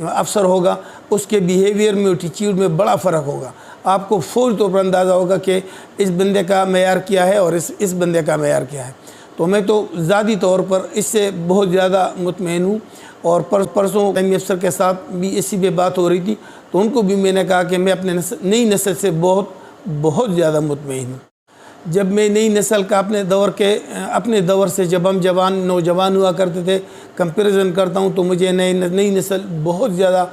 افسر ہوگا اس کے بیہیویئر میں ایٹیچیوڈ میں بڑا فرق ہوگا. آپ کو فوری طور پر اندازہ ہوگا کہ اس بندے کا معیار کیا ہے اور اس بندے کا معیار کیا ہے. تو میں تو ذاتی طور پر اس سے بہت زیادہ مطمئن ہوں. اور پرسوں افسر کے ساتھ بھی اسی پہ بات ہو رہی تھی تو ان کو بھی میں نے کہا کہ میں اپنے نئی نسل سے بہت زیادہ مطمئن ہوں. جب میں نئی نسل کا اپنے دور سے جب ہم نوجوان ہوا کرتے تھے کمپیریزن کرتا ہوں تو مجھے نئی نسل بہت زیادہ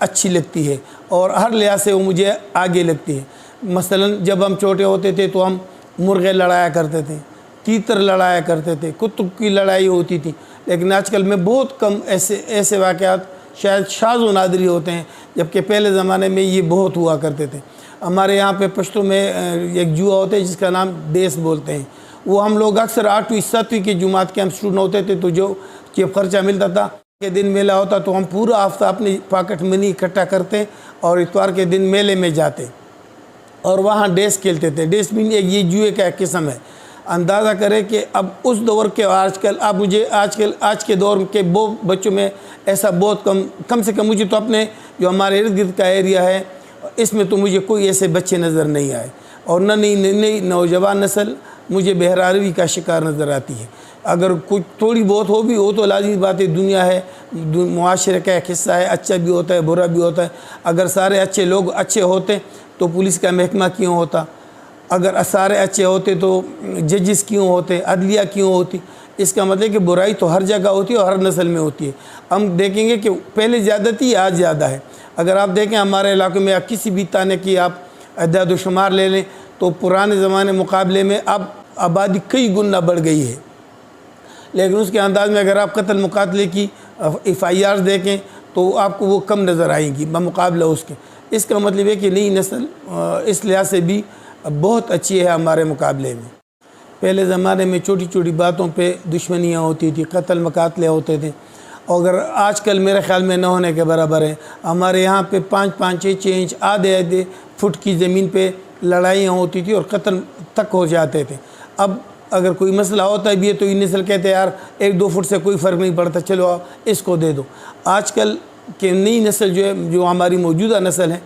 اچھی لگتی ہے اور ہر لحاظ سے وہ مجھے آگے لگتی ہے. مثلا جب ہم چھوٹے ہوتے تھے تو ہم مرغے لڑایا کرتے تھے, تیتر لڑایا کرتے تھے, کتب کی لڑائی ہوتی تھی. لیکن آج کل میں بہت کم ایسے واقعات شاید شاذ و نادری ہوتے ہیں, جبکہ پہلے زمانے میں یہ بہت ہوا کرتے تھے. ہمارے یہاں پہ پشتوں میں ایک جوا ہوتا ہے جس کا نام دیس بولتے ہیں. وہ ہم لوگ اکثر 8ویں 7ویں کی جماعت کے ہم اسٹوڈنٹ ہوتے تھے تو جو جب خرچہ ملتا تھا کے دن میلہ ہوتا تو ہم پورا ہفتہ اپنی پاکٹ منی اکٹھا کرتے اور اتوار کے دن میلے میں جاتے اور وہاں ڈیس کھیلتے تھے. ڈیس مین ایک یہ جوئے کا ایک قسم ہے. اندازہ کریں کہ اب اس دور کے آج کل اب مجھے آج کے دور کے بچوں میں ایسا بہت کم سے کم مجھے تو اپنے جو ہمارے ارد گرد کا ایریا ہے اس میں تو مجھے کوئی ایسے بچے نظر نہیں آئے. اور نہ نئی نوجوان نسل مجھے بہراروی کا شکار نظر آتی ہے. اگر کچھ تھوڑی بہت ہو بھی ہو تو لازمی بات ہے, دنیا ہے, معاشرے کا ایک حصہ ہے, اچھا بھی ہوتا ہے برا بھی ہوتا ہے. اگر سارے اچھے لوگ اچھے ہوتے تو پولیس کا محکمہ کیوں ہوتا؟ اگر سارے اچھے ہوتے تو ججز کیوں ہوتے, عدلیہ کیوں ہوتی؟ اس کا مطلب ہے کہ برائی تو ہر جگہ ہوتی ہے اور ہر نسل میں ہوتی ہے. ہم دیکھیں گے کہ پہلے زیادہ تھی, آج زیادہ ہے. اگر آپ دیکھیں ہمارے علاقے میں کسی بھی تانے کی آپ اعداد و شمار لے لیں تو پرانے زمانے مقابلے میں اب آبادی کئی گنا بڑھ گئی ہے. لیکن اس کے انداز میں اگر آپ قتل مقاتلے کی FIRs دیکھیں تو آپ کو وہ کم نظر آئیں گی بمقابلہ اس کے. اس کا مطلب ہے کہ نئی نسل اس لحاظ سے بھی بہت اچھی ہے ہمارے مقابلے میں. پہلے زمانے میں چھوٹی چھوٹی باتوں پہ دشمنیاں ہوتی تھی, قتل مقاتلے ہوتے تھے, اگر آج کل میرے خیال میں نہ ہونے کے برابر ہے. ہمارے یہاں پہ 5-5 6 انچ آدھے فٹ کی زمین پہ لڑائیاں ہوتی تھی اور قتل تک ہو جاتے تھے. اب اگر کوئی مسئلہ ہوتا بھی ہے تو یہ نسل کہتے ہیں یار 1-2 فٹ سے کوئی فرق نہیں پڑتا, چلو اس کو دے دو. آج کل کی نئی نسل جو ہے, جو ہماری موجودہ نسل ہے,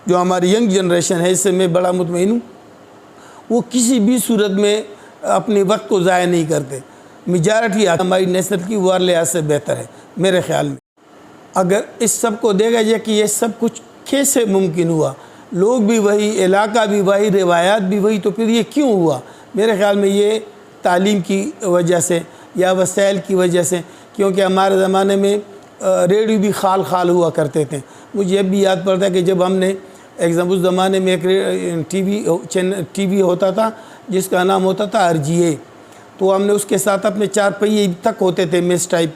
جو ہماری ینگ جنریشن ہے, اس سے میں بڑا مطمئن ہوں. وہ کسی بھی صورت میں اپنے وقت کو ضائع نہیں کرتے. میجارٹی ہماری نسل کی وہ لحاظ سے بہتر ہے میرے خیال میں. اگر اس سب کو دیکھا جائے کہ یہ سب کچھ کیسے ممکن ہوا, لوگ بھی وہی, علاقہ بھی وہی, روایات بھی وہی, تو پھر یہ کیوں ہوا؟ میرے خیال میں یہ تعلیم کی وجہ سے یا وسائل کی وجہ سے. کیونکہ ہمارے زمانے میں ریڈیو بھی خال ہوا کرتے تھے. مجھے اب بھی یاد پڑتا ہے کہ جب ہم نے اس زمانے میں ایک ٹی وی ہوتا تھا جس کا نام ہوتا تھا RGA, تو ہم نے اس کے ساتھ اپنے 4 پہیے تک ہوتے تھے میس ٹائپ,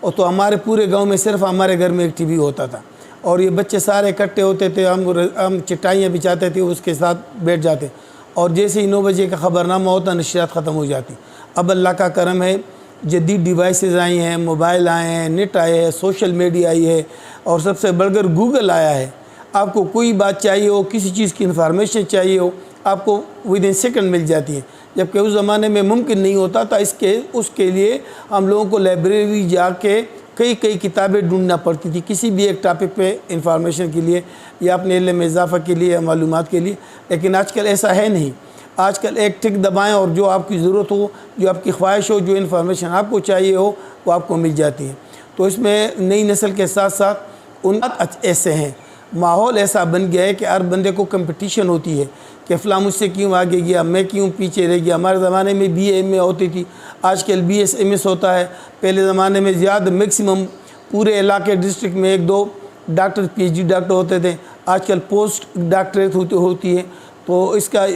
اور تو ہمارے پورے گاؤں میں صرف ہمارے گھر میں ایک ٹی وی ہوتا تھا اور یہ بچے سارے اکٹھے ہوتے تھے. ہم چٹائیاں بچاتے تھے, اس کے ساتھ بیٹھ جاتے اور جیسے ہی 9 بجے کا خبرنامہ ہوتا نشریات ختم ہو جاتی. اب اللہ کا کرم ہے, جدید ڈیوائسز آئی ہیں, موبائل آئے ہیں, نیٹ آئے ہیں, سوشل میڈیا آئی ہے, اور سب سے بڑھ کر گوگل آیا ہے. آپ کو کوئی بات چاہیے ہو, کسی چیز کی انفارمیشن چاہیے ہو, آپ کو ودن سیکنڈ مل جاتی ہے, جبکہ اس زمانے میں ممکن نہیں ہوتا تھا. اس کے لیے ہم لوگوں کو لائبریری جا کے کئی کتابیں ڈھونڈنا پڑتی تھی کسی بھی ایک ٹاپک پہ انفارمیشن کے لیے یا اپنے علم میں اضافہ کے لیے یا معلومات کے لیے. لیکن آج کل ایسا ہے نہیں. آج کل ایک ٹک دبائیں اور جو آپ کی ضرورت ہو, جو آپ کی خواہش ہو, جو انفارمیشن آپ کو چاہیے ہو, وہ آپ کو مل جاتی ہے. تو اس میں نئی نسل کے ساتھ ساتھ ان ایسے ہیں, ماحول ایسا بن گیا ہے کہ ہر بندے کو کمپٹیشن ہوتی ہے کہ فلاں مجھ سے کیوں آگے گیا, میں کیوں پیچھے رہ گیا. ہمارے زمانے میں BA MA ہوتی تھی, آج کل BS MS ہوتا ہے. پہلے زمانے میں زیادہ میکسیمم پورے علاقے ڈسٹرکٹ میں 1-2 ڈاکٹر PhD ڈاکٹر ہوتے تھے, آج کل پوسٹ ڈاکٹریٹ ہوتی ہے. تو اس کا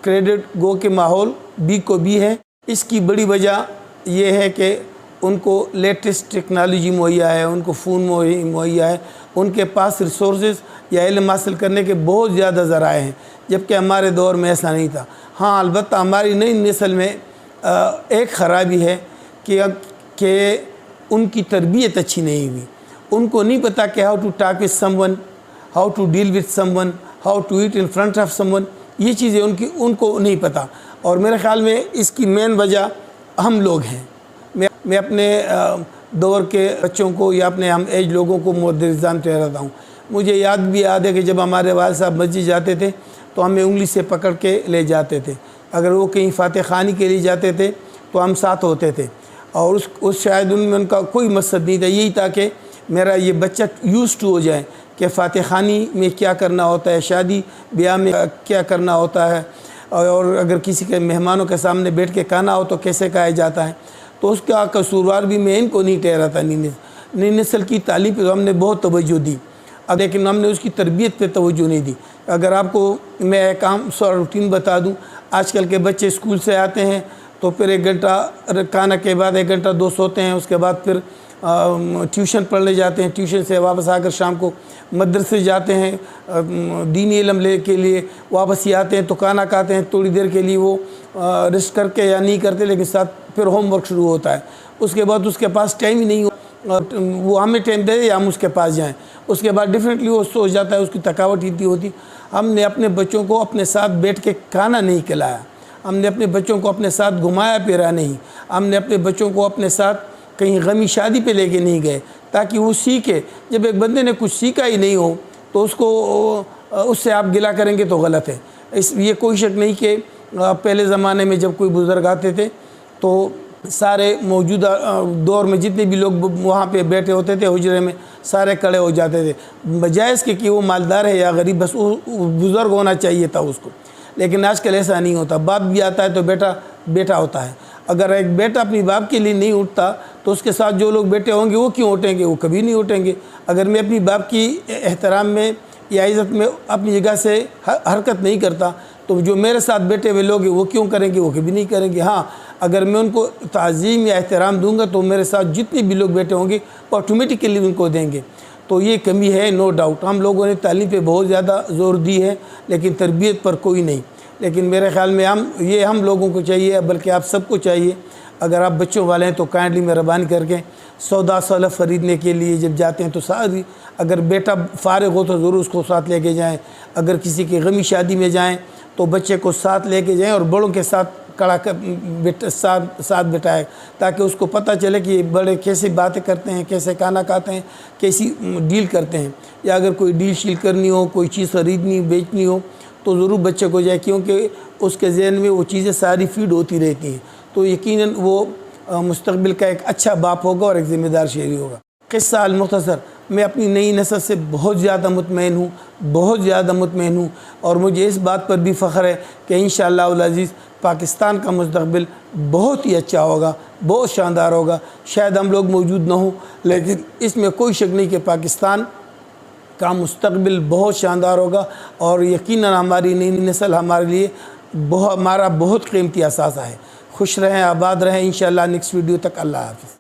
کریڈٹ گو کے ماحول B کو بھی ہے. اس کی بڑی وجہ یہ ہے کہ ان کو لیٹسٹ ٹیکنالوجی مہیا ہے, ان کو فون مہیا ہے, ان کے پاس ریسورسز یا علم حاصل کرنے کے بہت زیادہ ذرائع ہیں, جبکہ ہمارے دور میں ایسا نہیں تھا. ہاں البتہ ہماری نئی نسل میں ایک خرابی ہے کہ ان کی تربیت اچھی نہیں ہوئی. ان کو نہیں پتہ کہ how to talk with someone, how to deal with someone, how to eat in front of someone. یہ چیزیں ان کو نہیں پتہ, اور میرے خیال میں اس کی مین وجہ ہم لوگ ہیں. میں اپنے دور کے بچوں کو یا اپنے ہم ایج لوگوں کو مدرسان ٹھہراتا ہوں۔ مجھے یاد ہے کہ جب ہمارے والد صاحب مسجد جاتے تھے تو ہمیں انگلی سے پکڑ کے لے جاتے تھے، اگر وہ کہیں فاتح خوانی کے لیے جاتے تھے تو ہم ساتھ ہوتے تھے، اور شاید ان میں ان کا کوئی مقصد نہیں تھا، یہی تھا کہ میرا یہ بچہ یوز ٹو ہو جائے کہ فاتح خوانی میں کیا کرنا ہوتا ہے، شادی بیاہ میں کیا کرنا ہوتا ہے، اور اگر کسی کے مہمانوں کے سامنے بیٹھ کے کھانا ہو تو کیسے کہا جاتا ہے۔ تو اس کا قصوروار بھی میں ان کو نہیں ٹھہراتا۔ نئی نسل کی تعلیم پہ ہم نے بہت توجہ دی، لیکن ہم نے اس کی تربیت پہ توجہ نہیں دی۔ اگر آپ کو میں ایک عام سا روٹین بتا دوں، آج کل کے بچے اسکول سے آتے ہیں تو پھر 1 گھنٹہ کھانا کے بعد 1 گھنٹہ 2 سوتے ہیں، اس کے بعد پھر ٹیوشن پڑھنے جاتے ہیں، ٹیوشن سے واپس آ کر شام کو مدرسے جاتے ہیں دینی علم لے کے لیے، واپس ہی آتے ہیں تو کھانا کھاتے ہیں، تھوڑی دیر کے لیے وہ ریسٹ کر کے یا نہیں کرتے، لیکن ساتھ پھر ہوم ورک شروع ہوتا ہے۔ اس کے بعد اس کے پاس ٹائم ہی نہیں وہ ہمیں ٹائم دے یا ہم اس کے پاس جائیں، اس کے بعد ڈیفینیٹلی وہ سو جاتا ہے، اس کی تھکاوٹ اتنی ہوتی۔ ہم نے اپنے بچوں کو اپنے ساتھ بیٹھ کے کھانا نہیں کھلایا، ہم نے اپنے بچوں کو اپنے ساتھ گھمایا پھرا نہیں، ہم نے اپنے بچوں کو اپنے ساتھ کہیں غمی شادی پہ لے کے نہیں گئے تاکہ وہ سیکھے۔ جب ایک بندے نے کچھ سیکھا ہی نہیں ہو تو اس سے آپ گلہ کریں گے تو غلط ہے۔ یہ کوئی شک نہیں کہ پہلے زمانے میں جب کوئی بزرگ آتے تھے تو سارے موجودہ دور میں جتنے بھی لوگ وہاں پہ بیٹھے ہوتے تھے حجرے میں، سارے کھڑے ہو جاتے تھے، بجائے اس کے کہ وہ مالدار ہے یا غریب، بس وہ بزرگ ہونا چاہیے تھا اس کو۔ لیکن آج کل ایسا نہیں ہوتا، باپ بھی آتا ہے تو بیٹا ہوتا ہے۔ اگر ایک بیٹا اپنی باپ کے لیے نہیں اٹھتا تو اس کے ساتھ جو لوگ بیٹے ہوں گے وہ کیوں اٹھیں گے؟ وہ کبھی نہیں اٹھیں گے۔ اگر میں اپنی باپ کی احترام میں یا عزت میں اپنی جگہ سے حرکت نہیں کرتا تو جو میرے ساتھ بیٹھے ہوئے لوگ ہیں وہ کیوں کریں گے؟ وہ کبھی نہیں کریں گے۔ ہاں، اگر میں ان کو تعظیم یا احترام دوں گا تو میرے ساتھ جتنے بھی لوگ بیٹھے ہوں گے وہ آٹومیٹکلی ان کو دیں گے۔ تو یہ کمی ہے، نو ڈاؤٹ۔ ہم لوگوں نے تعلیم پہ بہت زیادہ زور دی ہے لیکن تربیت پر کوئی نہیں۔ لیکن میرے خیال میں ہم لوگوں کو چاہیے، بلکہ آپ سب کو چاہیے، اگر آپ بچوں والے ہیں تو کائنڈلی مہربانی کر کے سودا سلف خریدنے کے لیے جب جاتے ہیں تو ساری، اگر بیٹا فارغ ہو تو ضرور اس کو ساتھ لے کے جائیں، اگر کسی کی غمی شادی میں جائیں تو بچے کو ساتھ لے کے جائیں اور بڑوں کے ساتھ ساتھ بٹھائے تاکہ اس کو پتہ چلے کہ یہ بڑے کیسے باتیں کرتے ہیں، کیسے کھانا کھاتے ہیں، کیسی ڈیل کرتے ہیں۔ یا اگر کوئی ڈیل شیل کرنی ہو، کوئی چیز خریدنی بیچنی ہو تو ضرور بچے کو جائے، کیونکہ اس کے ذہن میں وہ چیزیں ساری فیڈ ہوتی رہتی ہیں، تو یقیناً وہ مستقبل کا ایک اچھا باپ ہوگا اور ایک ذمہ دار شہری ہوگا۔ قصہ المختصر، میں اپنی نئی نسل سے بہت زیادہ مطمئن ہوں اور مجھے اس بات پر بھی فخر ہے کہ انشاءاللہ العزیز پاکستان کا مستقبل بہت ہی اچھا ہوگا، بہت شاندار ہوگا۔ شاید ہم لوگ موجود نہ ہوں لیکن اس میں کوئی شک نہیں کہ پاکستان کا مستقبل بہت شاندار ہوگا، اور یقیناً ہماری نئی نسل ہمارے لیے ہمارا بہت قیمتی اثاثہ ہے۔ خوش رہیں، آباد رہیں، انشاءاللہ نیکسٹ ویڈیو تک اللہ حافظ۔